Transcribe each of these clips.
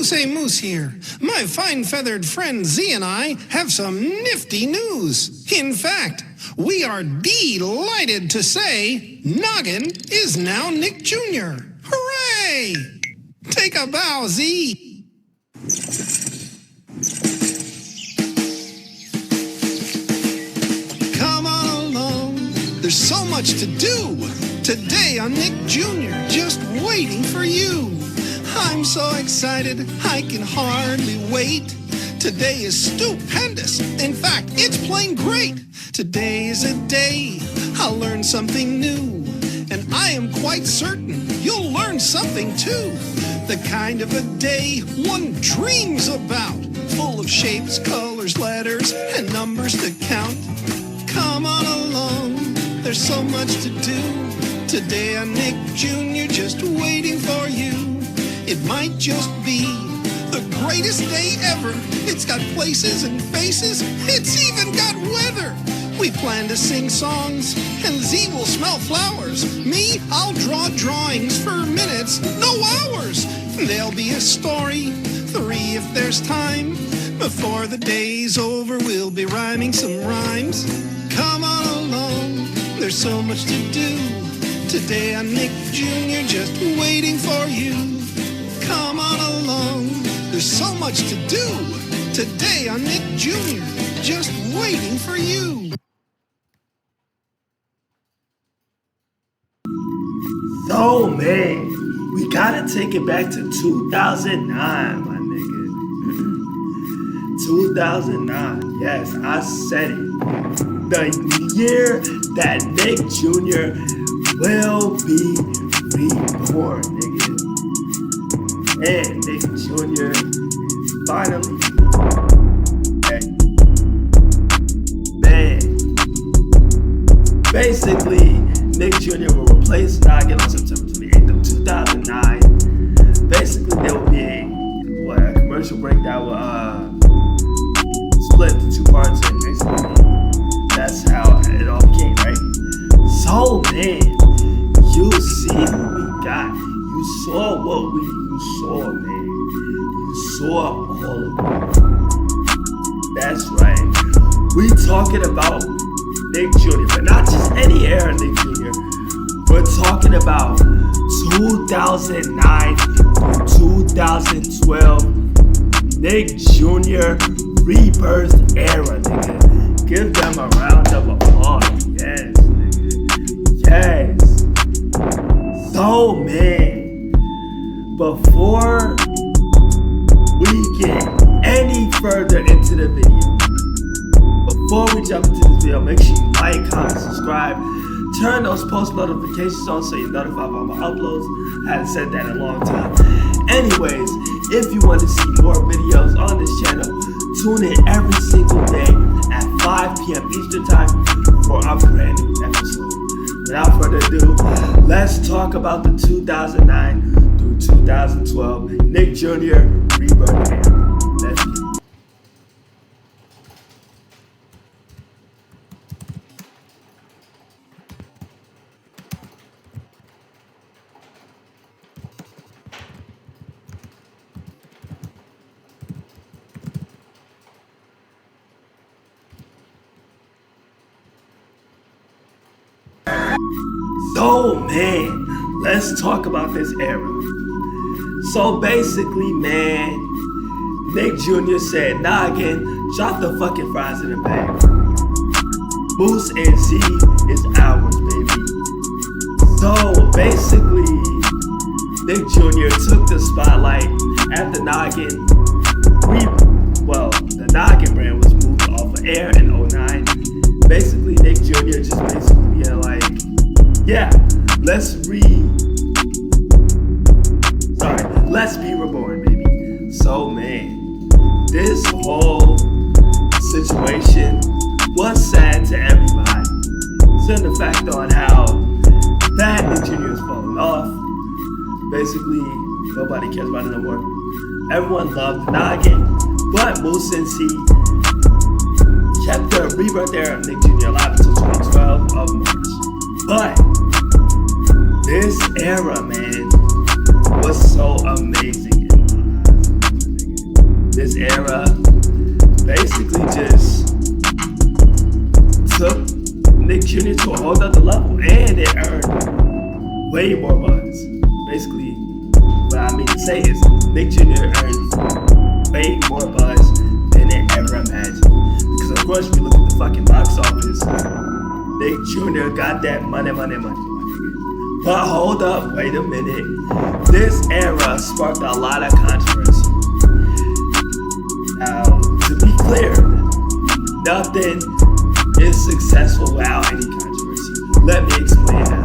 Moose here. My fine-feathered friend Z and I have some nifty news. In fact, we are delighted to say Noggin is now Nick Jr. Hooray! Take a bow, Z. Come on along, there's so much to do. Today on Nick Jr., just waiting for you. I'm so excited, I can hardly wait. Today is stupendous. In fact, it's plain great. Today is a day I'll learn something new. And I am quite certain you'll learn something too. The kind of a day one dreams about. Full of shapes, colors, letters, and numbers to count. Come on along, there's so much to do. Today on Nick Jr., just waiting for you. It might just be the greatest day ever. It's got places and faces, it's even got weather. We plan to sing songs, and Z will smell flowers. Me, I'll draw drawings for minutes, no hours. There'll be a story, 3 if there's time. Before the day's over, we'll be rhyming some rhymes. Come on along, there's so much to do. Today on Nick Jr., just waiting for you. Come on along, there's so much to do. Today on Nick Jr., just waiting for you. So, man, we gotta take it back to 2009, my nigga. 2009, yes, I said it. The year that Nick Jr. will be reborn, nigga. And Nick Jr. is finally back. Man, basically, Nick Jr. will replace Noggin on September 28th of 2009. Basically, there will be a commercial break that will split into 2 parts, and basically, that's how it all became, right? So, man, you see what we got. You saw what you saw, man. You saw all of it. That's right. We talking about Nick Jr., but not just any era Nick Jr. We're talking about 2009 through 2012 Nick Jr. Rebirth era, nigga. Give them a round of applause. Yes, nigga. Yes. So, man, before we get any further into the video, before we jump into this video, make sure you like, comment, subscribe, turn those post notifications on so you're notified about my uploads. I haven't said that in a long time. Anyways, if you want to see more videos on this channel, tune in every single day at 5 p.m. Eastern Time for a brand new episode. Without further ado, let's talk about the 2009 through 2012 Nick Jr. Rebirth era. Let's get it. So, man, let's talk about this era. So basically, man, Nick Jr. said, Noggin, drop the fucking fries in the bag. Moose and Z is ours, baby. So basically, Nick Jr. took the spotlight after Noggin. The Noggin brand was moved off of air in 2009. Basically, Nick Jr. just basically being like, yeah, let's be reborn, baby. So, man, this whole situation was sad to everybody. Send the fact on how bad Nick Jr. is falling off. Basically, nobody cares about it no more. Everyone loved Noggin, but Moose and Z kept the Rebirth era of Nick Jr. alive until 2012 of March. But this era, man, was so amazing in my eyes. way more buzz. Basically, what I mean to say is Nick Jr. earns way more buzz than they ever imagined. Because of course, if you look at the fucking box office, Nick Jr. got that money. But hold up, wait a minute. This era sparked a lot of controversy. Now, to be clear, nothing is successful without any controversy. Let me explain how.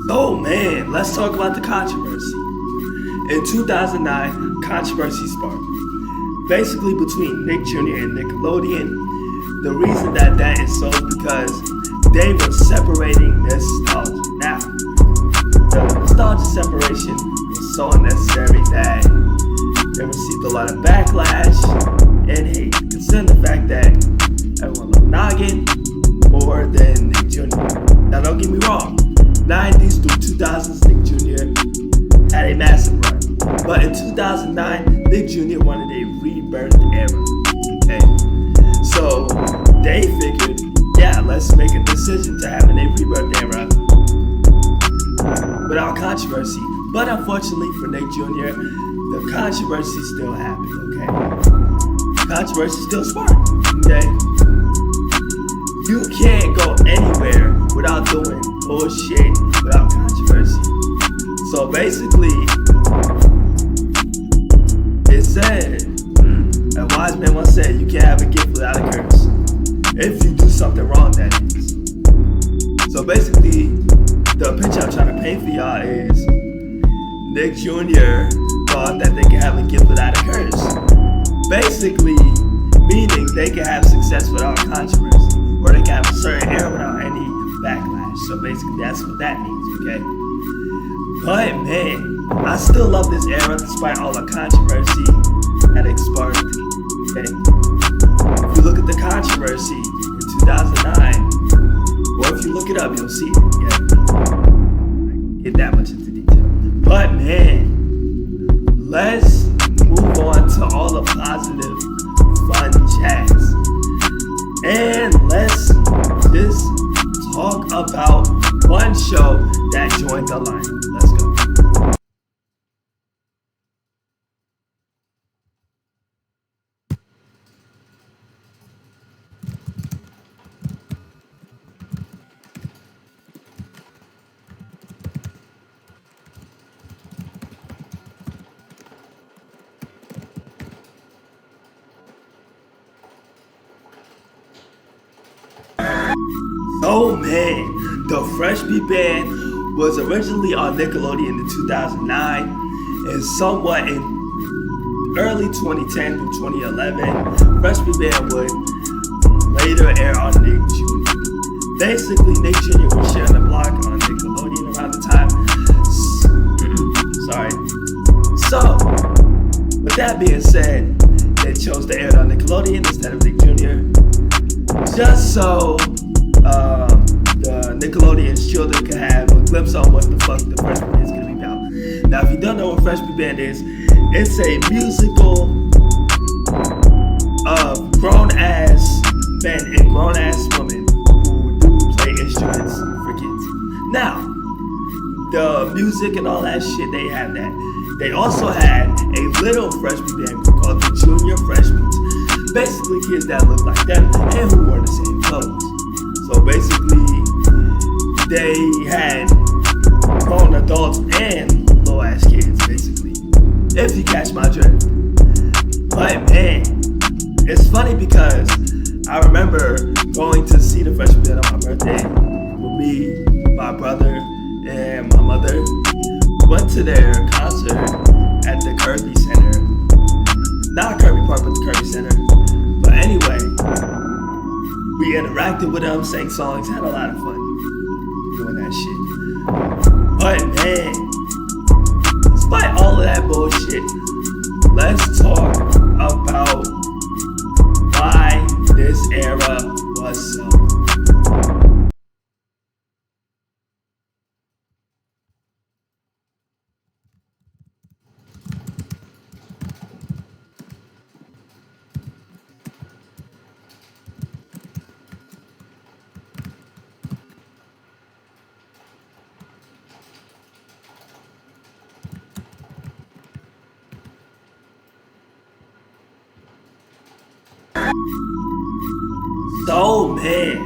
Oh man, let's talk about the controversy. In 2009, controversy sparked. Basically between Nick Jr. and Nickelodeon. The reason that is so is because they were separating nostalgia. Now, the nostalgia separation was so unnecessary that they received a lot of backlash and hate, considering the fact that everyone loved Noggin more than Nick Jr. Now don't get me wrong, 90s through 2000s, Nick Jr. had a massive run. But in 2009, Nick Jr. wanted a rebirth era. Okay? So they figured, yeah, let's make a decision to having a rebirth era without controversy. But unfortunately for Nick Jr., the controversy still happened, okay? Controversy still sparked, okay? You can't go anywhere without doing bullshit, without controversy. So basically, it said, a wise man once said, you can't have a gift without a curse. If you do something wrong, that is. So basically, the picture I'm trying to paint for y'all is Nick Jr. thought that they could have a gift without a curse. Basically, meaning they can have success without controversy, or they can have a certain era without any backlash. So basically, that's what that means, okay? But man, I still love this era despite all the controversy that it sparked, okay? If you look at the controversy in 2009, or if you look it up, you'll see it, yeah? Get that much into detail. But man, let's move on to all the positive, fun chats. And let's just talk about one show that joined the line. Let's go. Oh man, the Fresh Beat Band was originally on Nickelodeon in 2009 and somewhat in early 2010 through 2011. Fresh Beat Band would later air on Nick Jr. Basically, Nick Jr. was sharing the block on Nickelodeon around the time. Sorry. So, with that being said, they chose to air it on Nickelodeon instead of Nick Jr. Just so the Nickelodeon's children could have a glimpse on what the fuck the Fresh Beat Band is gonna be about. Now, if you don't know what Fresh Beat Band is, it's a musical of grown-ass men and grown-ass women who do play instruments for kids. Now, the music and all that shit, they have that. They also had a little Fresh Beat Band group called the Junior Fresh Beats. Basically, kids that look like them and who wore the same clothes. So basically, they had grown adults and little ass kids, basically, if you catch my drift. But man, it's funny because I remember going to see the Fresh Beat on my birthday with me, my brother, and my mother. Went to their concert at the Kirby Center. Not Kirby Park, but the Kirby Center. But anyway, we interacted with them, sang songs, had a lot of fun doing that. that shit. But man, despite all of that bullshit, let's talk about why this era was so. So man,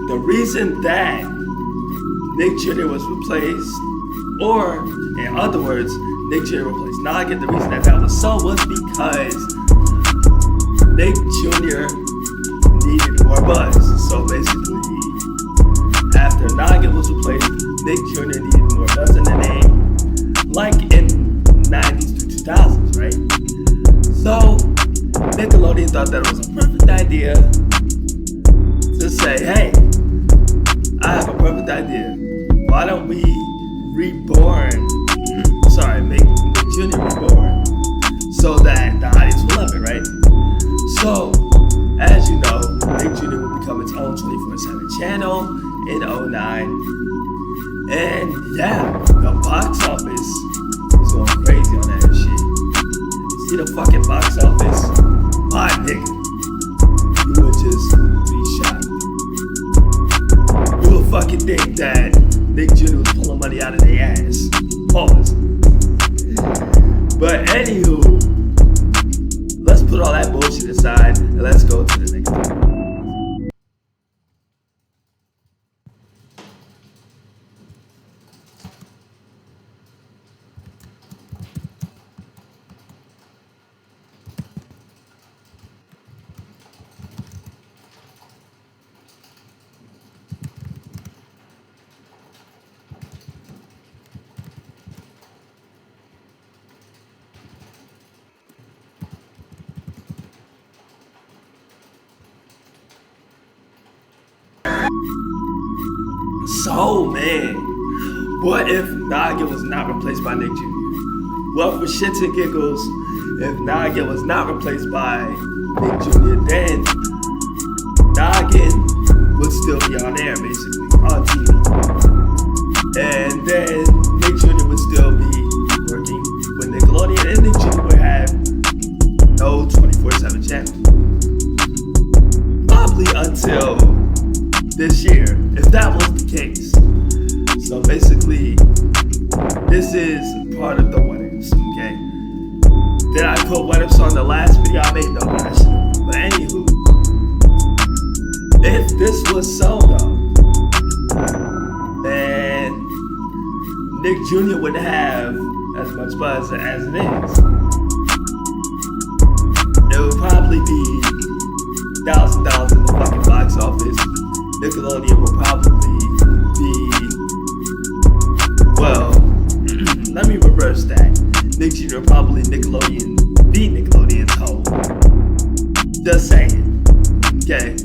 the reason that Nick Jr. was replaced, or in other words, Nick Jr. replaced Nugget, the reason that was so was because Nick Jr. needed more buzz. So basically, after Nugget was replaced, Nick Jr. needed more buzz in the name, like in 90s to 2000s, right? So Nickelodeon thought that it was a perfect idea to say, hey, I have a perfect idea. Why don't we make Nick Jr. reborn so that the audience will love it, right? So, as you know, Nick Jr. will become its own 24/7 channel in 2009. And yeah, the box office is going crazy on that shit. You see the fucking box office? My nigga, you would just be shocked. You would fucking think that Nick Jr. was pulling money out of their ass. Pause. But anywho, let's put all that bullshit aside and let's go to the next one. So man, what if Nugget was not replaced by Nick Jr.? Well, for shits and giggles, if Nugget was not replaced by Nick Jr., then Nugget would still be on air, basically, on TV. And then Nick Jr. would still be working with Nickelodeon, and Nick Jr. would have no 24/7 channel. Probably until this year, if that was the case. So basically, this is part of the what ifs, okay? Did I put what ifs on the last video I made? No, but I should. But anywho, if this was so though, then Nick Jr. wouldn't have as much buzz as it is. It would probably be $1,000 in the fucking box office. Nickelodeon will probably be, well, let me reverse that. Nick Jr. will probably be Nickelodeon's home. Just saying. Okay.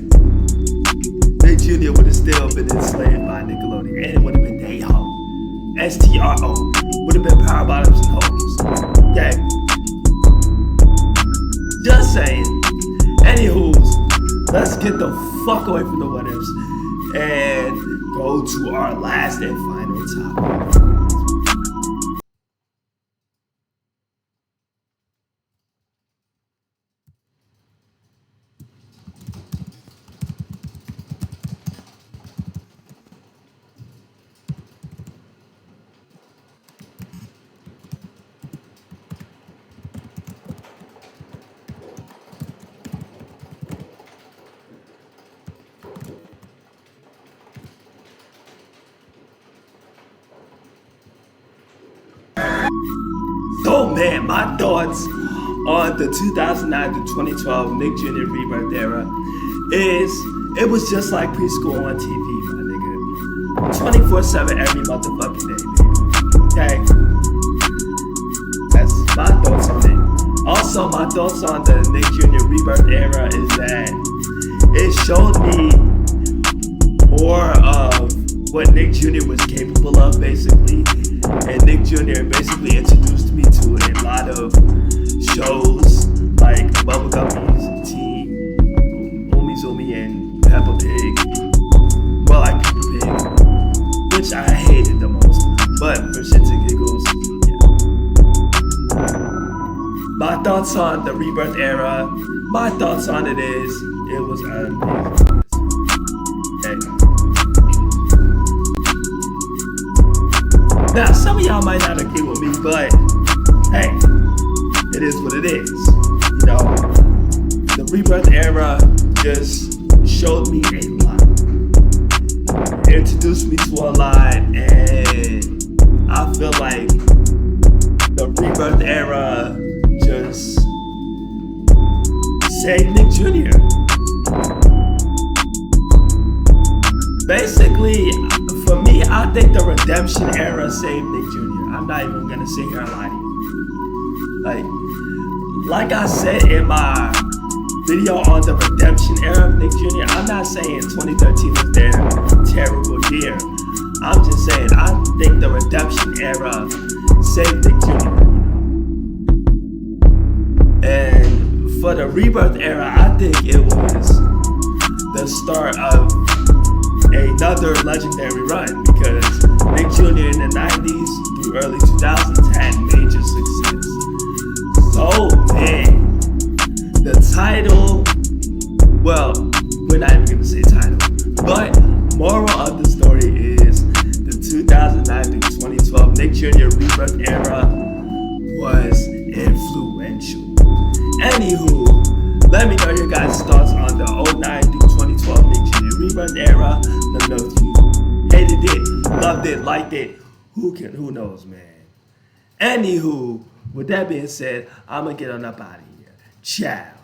Nick Jr. would have still been enslaved by Nickelodeon, and it would have been their home. STRO. Would have been Power Bottoms and Hoes. Okay. Just saying. Anywho's, let's get the fuck away from the what ifs and go to our last and final topic. So man, my thoughts on the 2009 to 2012 Nick Jr. Rebirth era is it was just like preschool on TV, my nigga. 24/7 every motherfucking day, baby. Okay? That's my thoughts on it. Also, my thoughts on the Nick Jr. Rebirth era is that it showed me more of what Nick Jr. was capable of, basically. And Nick Jr. basically introduced me to a lot of shows like Bubblegum Tea, Umi Zumi, and Peppa Pig. Well, like Peppa Pig, which I hated the most. But for shits and giggles, yeah. My thoughts on the Rebirth era, my thoughts on it was amazing. Okay. Now, some of y'all might not agree with me, but hey, it is what it is. You know, the Rebirth era just showed me a lot. It introduced me to a lot, and I feel like the Rebirth era just saved Nick Jr. Basically, for me, I think the Redemption era saved Nick Jr. I'm not even gonna sit here and lie to you. Like I said in my video on the Redemption era of Nick Jr., I'm not saying 2013 was their terrible year. I'm just saying I think the Redemption era saved Nick Jr. And for the Rebirth era, I think it was the start of another legendary run, because Nick Jr. in the 90s through early 2000s had major success. So man, the title, well, we're not even gonna say title, but moral of the story is the 2009 through 2012 Nick Jr. Rebirth era was influential. Anywho, let me know your guys' thoughts on the 09 through 2012 Nick Jr. Rebirth era. Let me know if you hated it, loved it, liked it. Who knows, man. Anywho, with that being said, I'm gonna get on up out of here. Ciao.